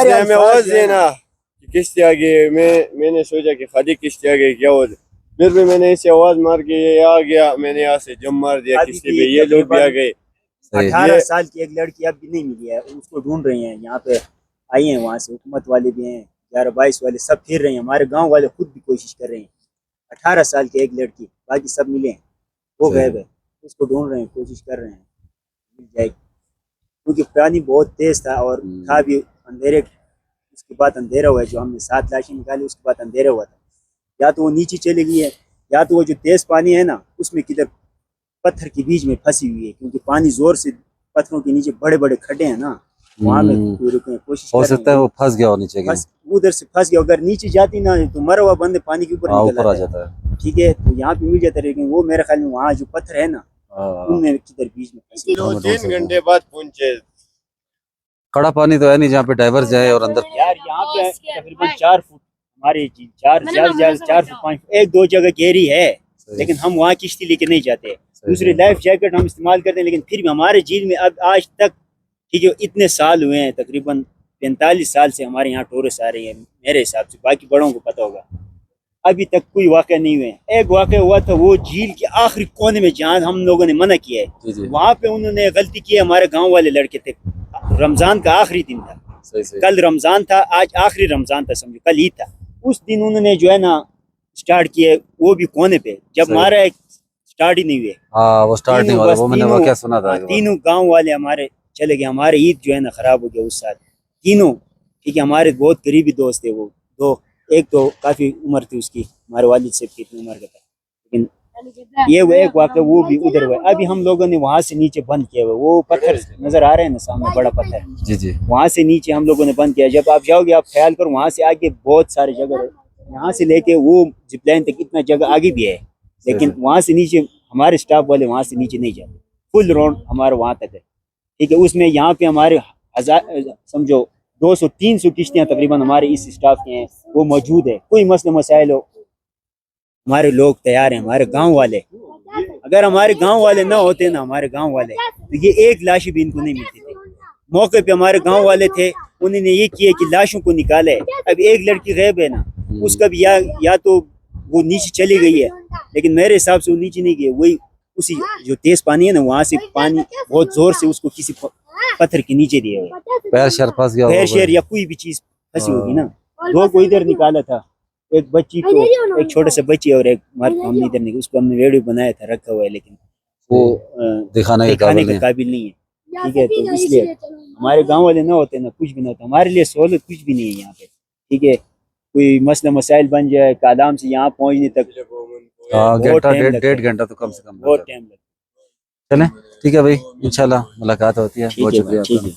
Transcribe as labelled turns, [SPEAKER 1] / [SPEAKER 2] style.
[SPEAKER 1] ہمیں آواز دینا کہ کشتی آ گئی. میں نے سوچا کہ خالی کشتی آ گئی کیا ہو. پھر بھی میں نے اسے آواز مار کے یہ آ گیا. میں نے یہاں سے جم مار دیا کشتی پہ. یہ لوگ بھی آ گئے.
[SPEAKER 2] 18 سال کی ایک لڑکی اب بھی نہیں ملی ہے. اس کو ڈھونڈ رہے ہیں. یہاں پہ آئی ہیں وہاں سے حکومت والے بھی ہیں, 11-22 والے سب پھر رہے ہیں. ہمارے گاؤں والے خود بھی کوشش کر رہے ہیں. 18 سال کی ایک لڑکی, باقی سب ملے ہیں, وہ غائب ہے. اس کو ڈھونڈ رہے ہیں, کوشش کر رہے ہیں مل جائے گی. کیونکہ پانی بہت تیز تھا اور تھا بھی اندھیرے. اس کے بعد اندھیرا ہوا ہے. جو ہم نے 7 لاشیں نکالی اس کے بعد اندھیرا ہوا تھا. یا تو وہ نیچے چلی گئی ہے, یا تو وہ جو تیز پانی ہے نا اس میں کدھر پتھر کے بیچ میں پھنسی ہوئی ہے. کیونکہ پانی زور سے, پتھروں کے نیچے بڑے بڑے کھڈے ہیں نا, وہاں میں کوشش
[SPEAKER 3] ہو سکتا ہے وہ پھنس گیا ہو نیچے.
[SPEAKER 2] ادھر سے پھنس گیا. اگر نیچے جاتی نا تو مرا ہوا بندے پانی کے اوپر نکل
[SPEAKER 3] آ جاتا ہے.
[SPEAKER 2] ٹھیک ہے, تو یہاں پہ مل جاتا ہے. لیکن وہ میرے خیال میں وہاں جو پتھر ہے نا ان میں کدھر بیچ میں پھنسی.
[SPEAKER 1] 3 گھنٹے بعد پہنچے.
[SPEAKER 3] کڑا پانی تو ہے نہیں جہاں پہ ڈائیور جائے اور اندر.
[SPEAKER 2] یار یہاں پہ تقریباً 4 فٹ ہمارے 4 فٹ 5 1-2 جگہ گہری ہے. لیکن ہم وہاں کشتی لے کے نہیں جاتے. دوسری لائف جیکٹ ہم استعمال کرتے ہیں. لیکن پھر بھی ہمارے جھیل میں اب آج تک ٹھیک ہے اتنے سال ہوئے ہیں, تقریباً 45 سال سے ہمارے یہاں ٹورسٹ آ رہے ہیں میرے حساب سے. باقی بڑوں کو پتہ ہوگا. ابھی تک کوئی واقعہ نہیں ہوئے. ایک واقعہ ہوا تھا وہ جھیل کے آخری کونے میں جہاں ہم لوگوں نے منع کیا ہے. وہاں پہ انہوں نے غلطی کی. ہمارے گاؤں والے لڑکے تھے. رمضان کا آخری دن تھا. کل رمضان تھا, آج آخری رمضان تھا سمجھو, کل عید تھا. اس دن انہوں نے جو ہے نا سٹارٹ کیے, وہ بھی کونے پہ. جب ہمارا سٹارٹ ہی نہیں ہوئے.
[SPEAKER 3] ہاں وہ سٹارٹ نہیں ہوا, وہ میں نے واقعہ سنا تھا.
[SPEAKER 2] تینوں گاؤں والے ہمارے چلے گئے. ہمارے عید جو ہے نا خراب ہو گیا اس سال تینوں. ٹھیک ہے, ہمارے بہت قریبی دوست تھے وہ دو. ایک تو کافی عمر تھی اس کی, ہمارے والد سے کتنی عمر کا تھا. لیکن یہ وہ ایک واقعہ وہ بھی ادھر ہوا. ابھی ہم لوگوں نے وہاں سے نیچے بند کیا ہوا. وہ پتھر نظر آ رہے ہیں نا سامنے, بڑا پتھر,
[SPEAKER 3] جی
[SPEAKER 2] وہاں سے نیچے ہم لوگوں نے بند کیا. جب آپ جاؤ گے آپ خیال کرو وہاں سے آگے بہت سارے جگہ ہے. یہاں سے لے کے وہ زپ لائن تک اتنا جگہ آگے بھی ہے. لیکن وہاں سے نیچے ہمارے سٹاف والے وہاں سے نیچے نہیں جاتے. فل راؤنڈ ہمارا وہاں تک ہے. ٹھیک ہے, اس میں یہاں پہ ہمارے 1000 سمجھو 200-300 کشتیاں تقریباً ہمارے اس سٹاف کے ہیں, وہ موجود ہے. کوئی مسئلہ مسائل ہو ہمارے لوگ تیار ہیں. ہمارے گاؤں والے, اگر ہمارے گاؤں والے نہ ہوتے نا, ہمارے گاؤں والے, تو یہ ایک لاش بھی ان کو نہیں ملتی تھی. موقع پہ ہمارے گاؤں والے تھے, انہوں نے یہ کیا کہ لاشوں کو نکالے. اب ایک لڑکی غائب ہے نا, اس کا بھی یا تو وہ نیچے چلی گئی ہے. لیکن میرے حساب سے وہ نیچے نہیں گئی. وہی اسی جو تیز پانی ہے نا وہاں سے پانی بہت زور سے اس کو کسی پتھر کے نیچے دیا ہوا.
[SPEAKER 3] پیر شیر پھنس گیا,
[SPEAKER 2] پیر شیر یا کوئی بھی چیز پھنسی ہوگی نا. 2 کو ادھر نکالا تھا, ایک بچی کو, ایک چھوٹا سا بچی اور ایک مرد. ہم نے ادھر نہیں, اس کو ہم نے ویڈیو بنایا تھا, رکھا ہوا ہے. لیکن وہ دکھانے کے قابل نہیں ہے. ٹھیک ہے, تو اس لیے ہمارے گاؤں والے نہ ہوتے نا کچھ بھی نہ ہوتا. ہمارے لیے سہولت کچھ بھی نہیں ہے یہاں پہ. ٹھیک ہے, کوئی مسئلہ مسائل بن جائے کالام سے یہاں پہنچنے تک
[SPEAKER 3] ڈیڑھ گھنٹہ تو کم سے کم
[SPEAKER 2] بہت ٹائم لگتا ہے.
[SPEAKER 3] چلیں ٹھیک ہے بھائی, انشاءاللہ ملاقات ہوتی ہے. بہت شکریہ.